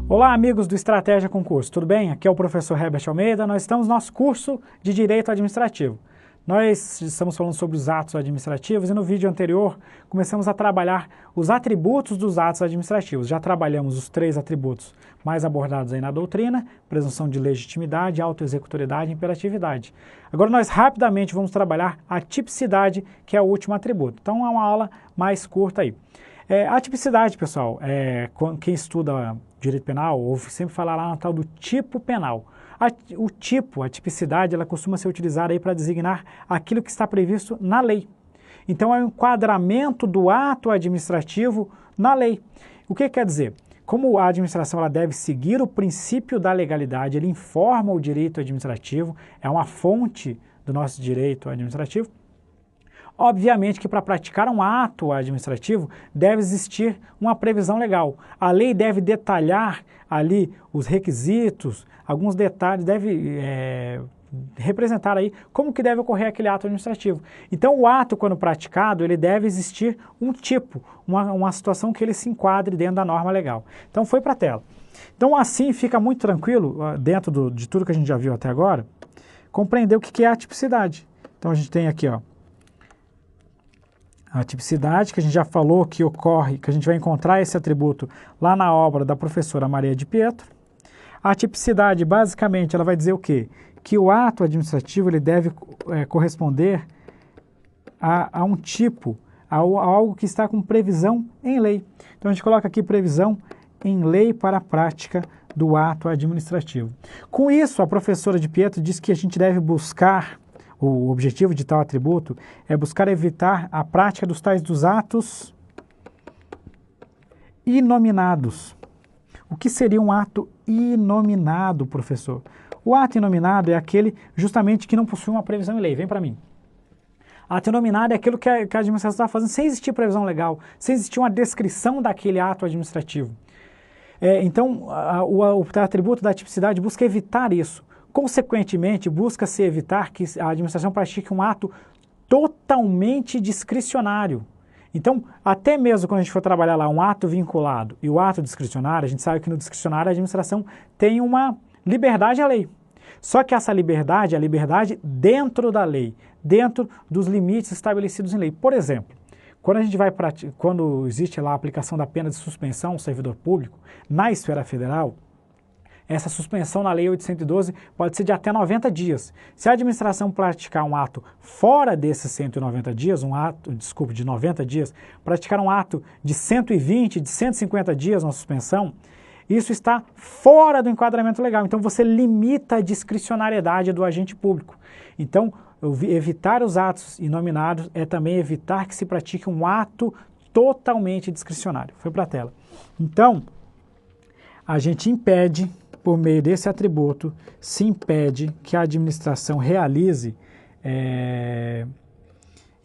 Olá, amigos do Estratégia Concurso, tudo bem? Aqui é o professor Herbert Almeida. Nós estamos no nosso curso de Direito Administrativo. Nós estamos falando sobre os atos administrativos e no vídeo anterior começamos a trabalhar os atributos dos atos administrativos. Já trabalhamos os 3 atributos mais abordados aí na doutrina: presunção de legitimidade, autoexecutoriedade e imperatividade. Agora nós rapidamente vamos trabalhar a tipicidade, que é o último atributo. Então é uma aula mais curta aí. A tipicidade, pessoal, quem estuda direito penal ouve sempre falar lá na tal do tipo penal. A tipicidade, ela costuma ser utilizada aí para designar aquilo que está previsto na lei. Então é o enquadramento do ato administrativo na lei. O que quer dizer? Como a administração ela deve seguir o princípio da legalidade, ele informa o direito administrativo, é uma fonte do nosso direito administrativo. Obviamente que para praticar um ato administrativo deve existir uma previsão legal. A lei deve detalhar ali os requisitos, alguns detalhes, deve representar aí como que deve ocorrer aquele ato administrativo. Então o ato, quando praticado, ele deve existir um tipo, uma situação que ele se enquadre dentro da norma legal. Então foi para a tela. Então assim fica muito tranquilo, dentro de tudo que a gente já viu até agora, compreender o que é a tipicidade. Então a gente tem aqui, ó, a tipicidade, que a gente já falou que ocorre, que a gente vai encontrar esse atributo lá na obra da professora Maria de Pietro. A tipicidade, basicamente, ela vai dizer o quê? Que o ato administrativo ele deve corresponder a um tipo, a algo que está com previsão em lei. Então a gente coloca aqui previsão em lei para a prática do ato administrativo. Com isso, a professora de Pietro diz que a gente deve buscar, o objetivo de tal atributo é buscar evitar a prática dos atos inominados. O que seria um ato inominado, professor? O ato inominado é aquele justamente que não possui uma previsão em lei. Vem para mim. Ato inominado é aquilo que a administração está fazendo sem existir previsão legal, sem existir uma descrição daquele ato administrativo. Então, o atributo da tipicidade busca evitar isso. Consequentemente, busca-se evitar que a administração pratique um ato totalmente discricionário. Então, até mesmo quando a gente for trabalhar lá um ato vinculado e o ato discricionário, a gente sabe que no discricionário a administração tem uma liberdade à lei. Só que essa liberdade é a liberdade dentro da lei, dentro dos limites estabelecidos em lei. Por exemplo, quando existe lá a aplicação da pena de suspensão ao servidor público na esfera federal, essa suspensão na Lei 812 pode ser de até 90 dias. Se a administração praticar um ato fora desses 190 dias, de 90 dias, praticar um ato de 120, de 150 dias na suspensão, isso está fora do enquadramento legal. Então você limita a discricionariedade do agente público. Então, evitar os atos inominados é também evitar que se pratique um ato totalmente discricionário. Foi para a tela. Então, a gente impede, por meio desse atributo, se impede que a administração realize,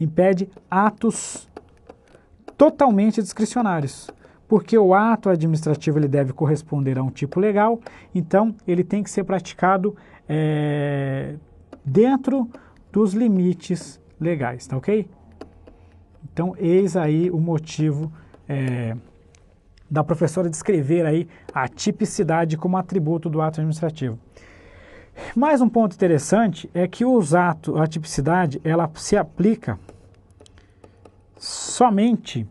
impede atos totalmente discricionários, porque o ato administrativo ele deve corresponder a um tipo legal, então ele tem que ser praticado dentro dos limites legais, tá ok? Então, eis aí o motivo da professora descrever aí a tipicidade como atributo do ato administrativo. Mais um ponto interessante é que a tipicidade, ela se aplica somente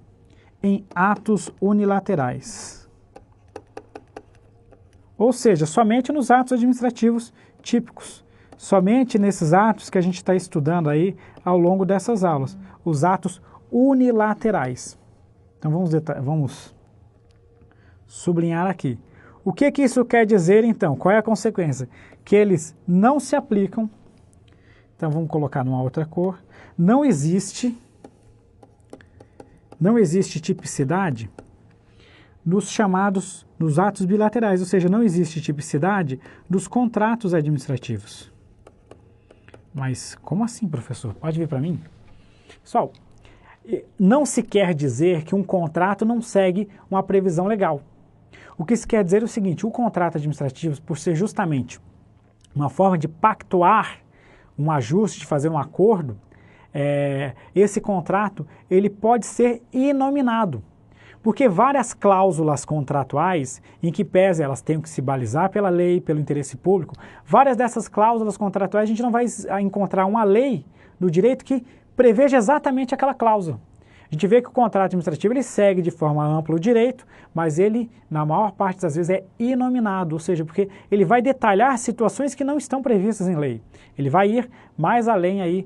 em atos unilaterais. Ou seja, somente nos atos administrativos típicos. Somente nesses atos que a gente está estudando aí ao longo dessas aulas. Os atos unilaterais. Então vamos sublinhar aqui. O que isso quer dizer, então? Qual é a consequência? Que eles não se aplicam. Então vamos colocar numa outra cor. Não existe tipicidade nos atos bilaterais, ou seja, não existe tipicidade dos contratos administrativos. Mas como assim, professor? Pode vir para mim? Pessoal, não se quer dizer que um contrato não segue uma previsão legal. O que isso quer dizer é o seguinte: o contrato administrativo, por ser justamente uma forma de pactuar um ajuste, de fazer um acordo, esse contrato ele pode ser inominado. Porque várias cláusulas contratuais, em que pese elas tenham que se balizar pela lei, pelo interesse público, várias dessas cláusulas contratuais a gente não vai encontrar uma lei do direito que preveja exatamente aquela cláusula. A gente vê que o contrato administrativo ele segue de forma ampla o direito, mas ele, na maior parte das vezes, é inominado, ou seja, porque ele vai detalhar situações que não estão previstas em lei. Ele vai ir mais além aí,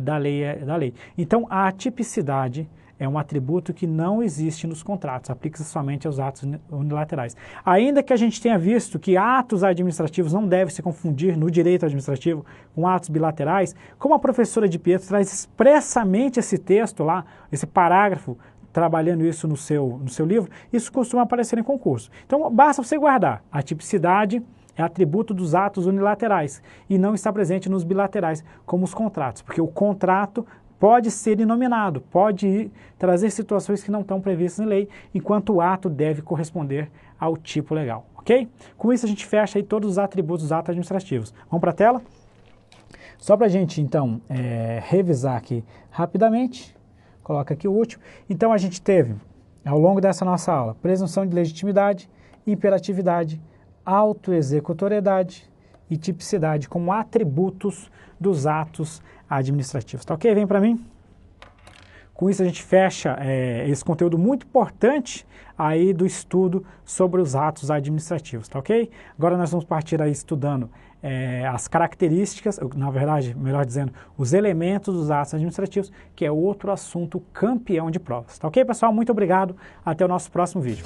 da lei. Então, a atipicidade é um atributo que não existe nos contratos, aplica-se somente aos atos unilaterais. Ainda que a gente tenha visto que atos administrativos não devem se confundir no direito administrativo com atos bilaterais, como a professora de Pietro traz expressamente esse texto lá, esse parágrafo, trabalhando isso no seu livro, isso costuma aparecer em concurso. Então, basta você guardar. A tipicidade é atributo dos atos unilaterais e não está presente nos bilaterais, como os contratos, porque o contrato pode ser inominado, pode trazer situações que não estão previstas em lei, enquanto o ato deve corresponder ao tipo legal, ok? Com isso a gente fecha aí todos os atributos dos atos administrativos. Vamos para a tela? Só para a gente, então, revisar aqui rapidamente, coloca aqui o último. Então a gente teve, ao longo dessa nossa aula, presunção de legitimidade, imperatividade, autoexecutoriedade e tipicidade como atributos dos atos administrativos. Tá ok? Vem para mim. Com isso a gente fecha esse conteúdo muito importante aí do estudo sobre os atos administrativos, tá ok? Agora nós vamos partir aí estudando as características, na verdade, melhor dizendo, os elementos dos atos administrativos, que é outro assunto campeão de provas, tá ok, pessoal? Muito obrigado, até o nosso próximo vídeo.